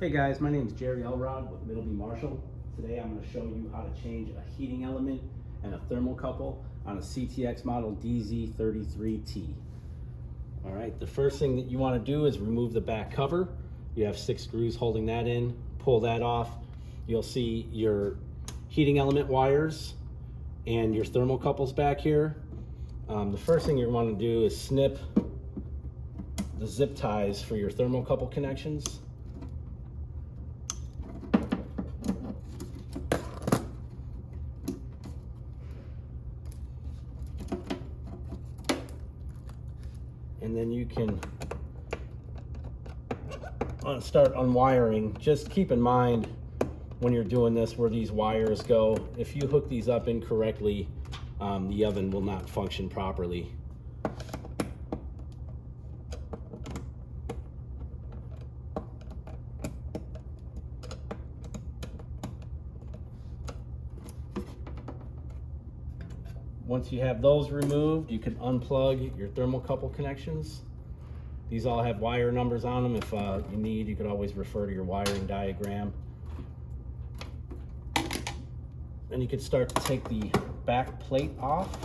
Hey guys, my name is Jerry Elrod with Middleby Marshall. Today I'm going to show you how to change a heating element and a thermocouple on a CTX model DZ33T. Alright, the first thing that you want to do is remove the back cover. You have 6 screws holding that in. Pull that off. You'll see your heating element wires and your thermocouples back here. The first thing you want to do is snip the zip ties for your thermocouple connections. And then you can start unwiring. Just keep in mind when you're doing this where these wires go. If you hook these up incorrectly, the oven will not function properly. Once you have those removed, you can unplug your thermocouple connections. These all have wire numbers on them. If you need, you could always refer to your wiring diagram. Then you could start to take the back plate off.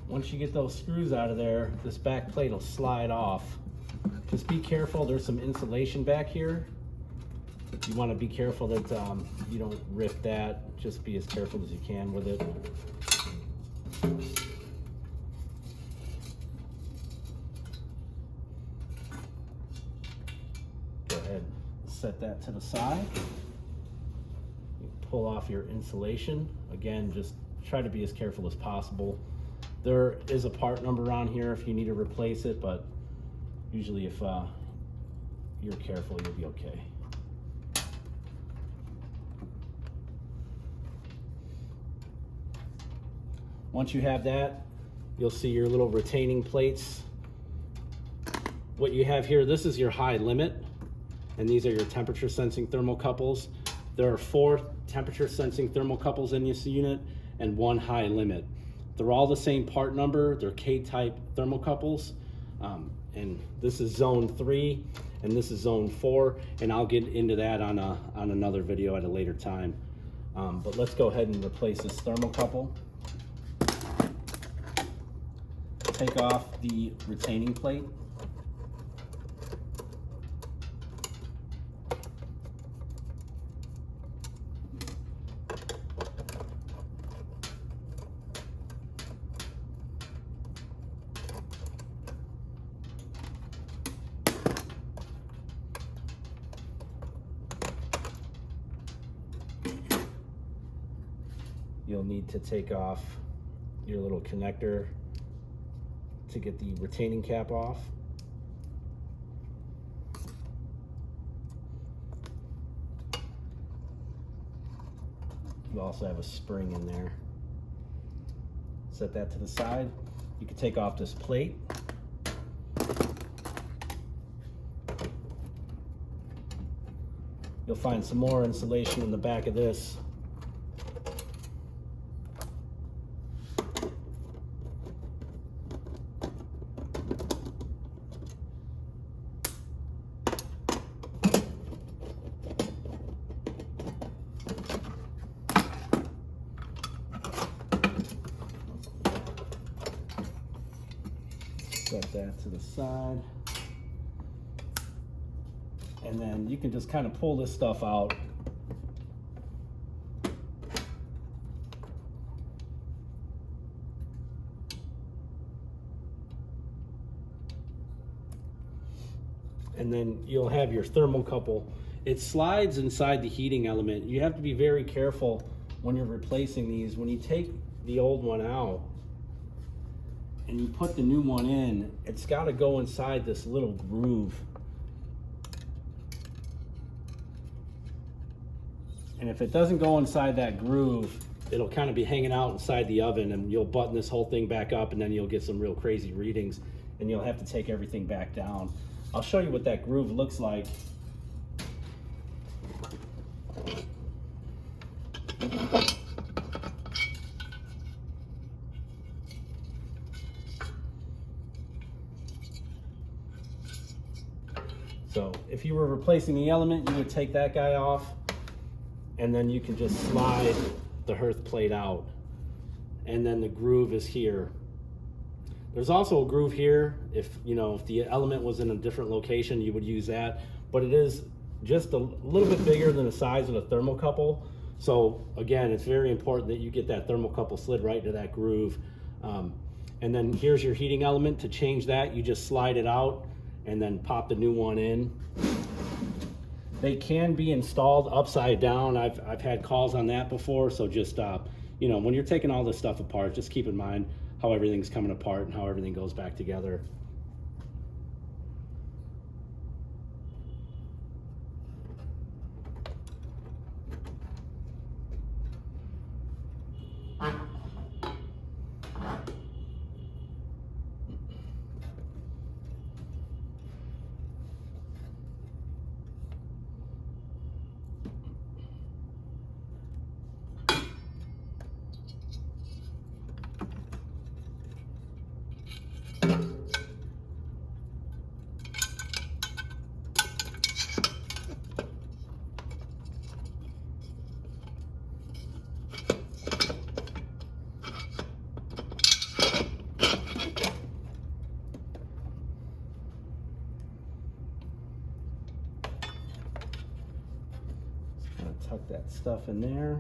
Once you get those screws out of there, this back plate will slide off. Just be careful, there's some insulation back here. You want to be careful that you don't rip that. Just be as careful as you can with it. Go ahead and set that to the side. You pull off your insulation. Again, just try to be as careful as possible. There is a part number on here if you need to replace it, but usually if you're careful, you'll be okay. Once you have that, you'll see your little retaining plates. What you have here, this is your high limit, and these are your temperature sensing thermocouples. There are 4 temperature sensing thermocouples in this unit and 1 high limit. They're all the same part number. They're K-type thermocouples. And this is zone 3 and this is zone 4. And I'll get into that on another video at a later time. But let's go ahead and replace this thermocouple. Take off the retaining plate. You'll need to take off your little connector to get the retaining cap off. You also have a spring in there. Set that to the side. You can take off this plate. You'll find some more insulation in the back of this. Set that to the side. And then you can just kind of pull this stuff out. And then you'll have your thermocouple. It slides inside the heating element. You have to be very careful when you're replacing these. When you take the old one out and you put the new one in, it's got to go inside this little groove. And if it doesn't go inside that groove, it'll kind of be hanging out inside the oven, and you'll button this whole thing back up, and then you'll get some real crazy readings, and you'll have to take everything back down. I'll show you what that groove looks like. So if you were replacing the element, you would take that guy off, and then you can just slide the hearth plate out, and then the groove is here. There's also a groove here. If the element was in a different location, you would use that, but it is just a little bit bigger than the size of the thermocouple. So again, it's very important that you get that thermocouple slid right into that groove. And then here's your heating element. To change that, you just slide it out and then pop the new one in. They can be installed upside down. I've had calls on that before, so just when you're taking all this stuff apart, just keep in mind how everything's coming apart and how everything goes back together. Tuck that stuff in there.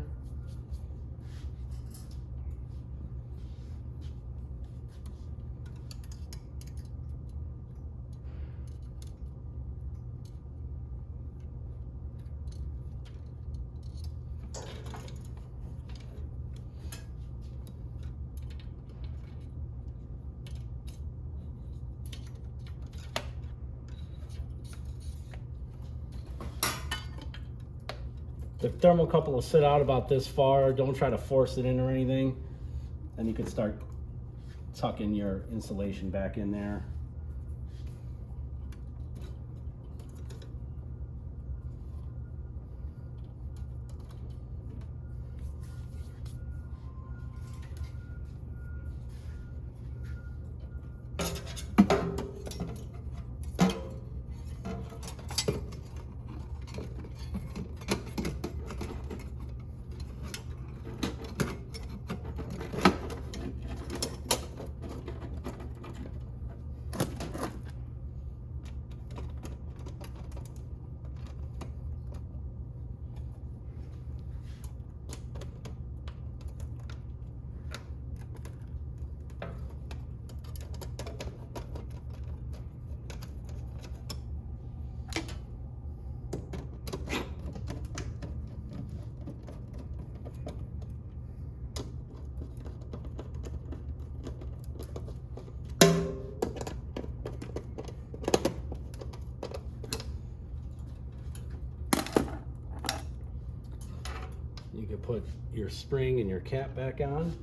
The thermocouple will sit out about this far. Don't try to force it in or anything. Then you can start tucking your insulation back in there. You can put your spring and your cap back on.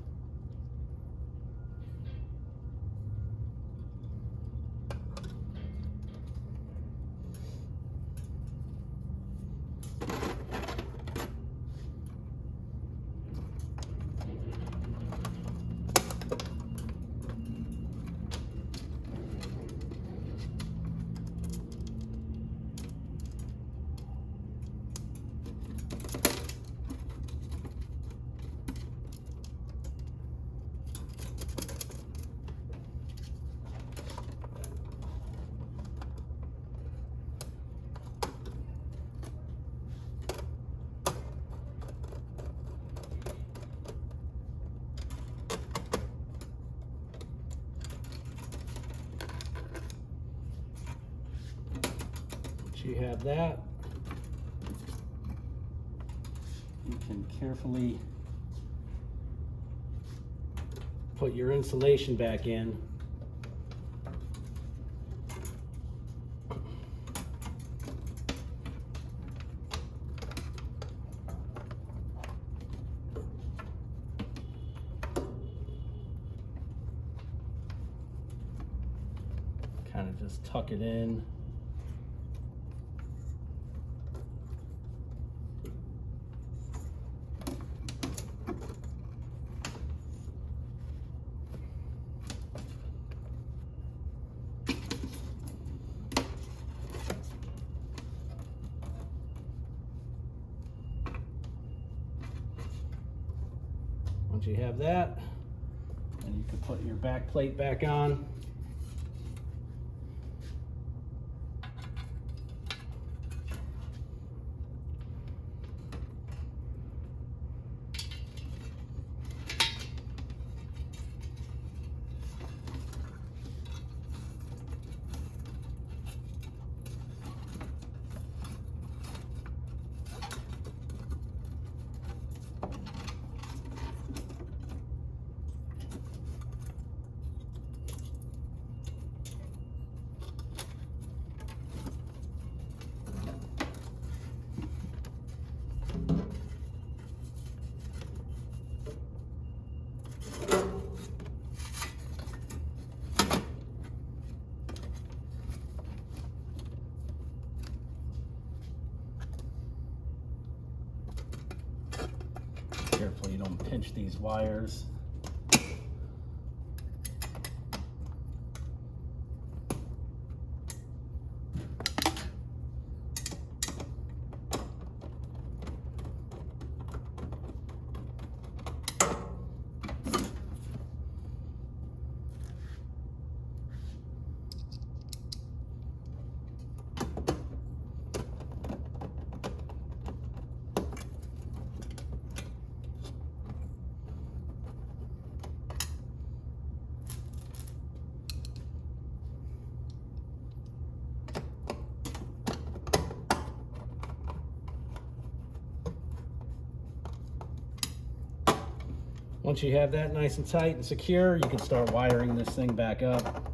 You have that. You can carefully put your insulation back in. just tuck it in. Once you have that, then you can put your back plate back on. Careful you don't pinch these wires. Once you have that nice and tight and secure, you can start wiring this thing back up.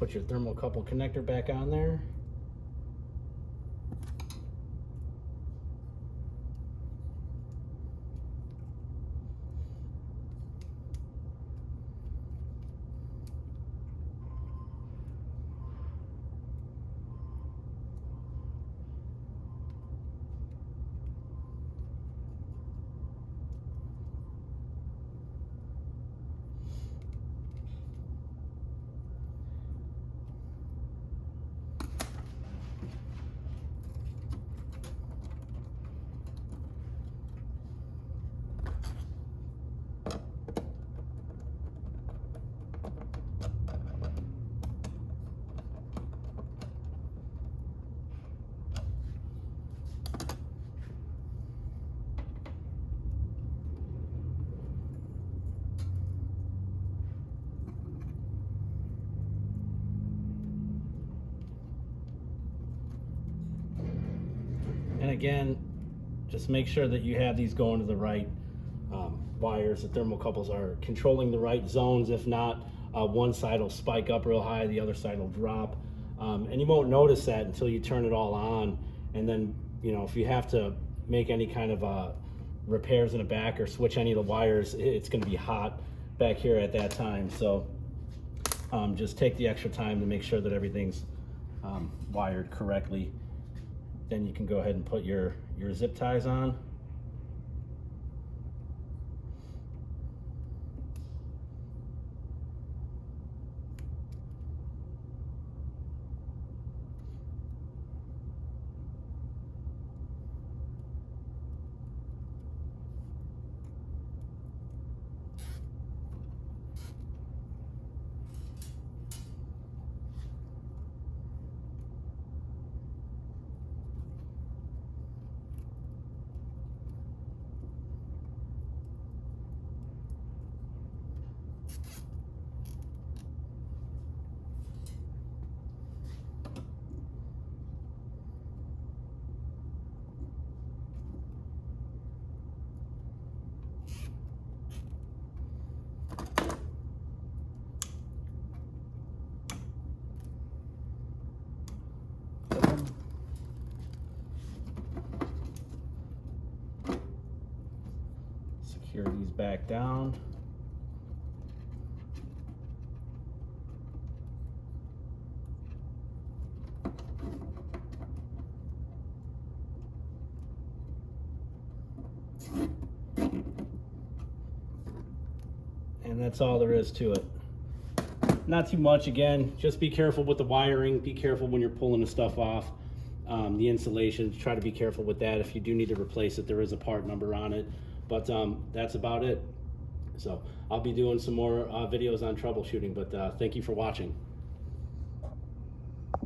Put your thermocouple connector back on there. again, just make sure that you have these going to the right wires. The thermocouples are controlling the right zones. If not, one side will spike up real high, the other side will drop. And you won't notice that until you turn it all on. And then, you know, if you have to make any kind of repairs in the back or switch any of the wires, it's going to be hot back here at that time. So just take the extra time to make sure that everything's wired correctly. Then you can go ahead and put your zip ties on. Secure these back down. And that's all there is to it. Not too much. Again, just be careful with the wiring. Be careful when you're pulling the stuff off. The insulation, try to be careful with that. If you do need to replace it, there is a part number on it. But that's about it. So I'll be doing some more videos on troubleshooting, but thank you for watching.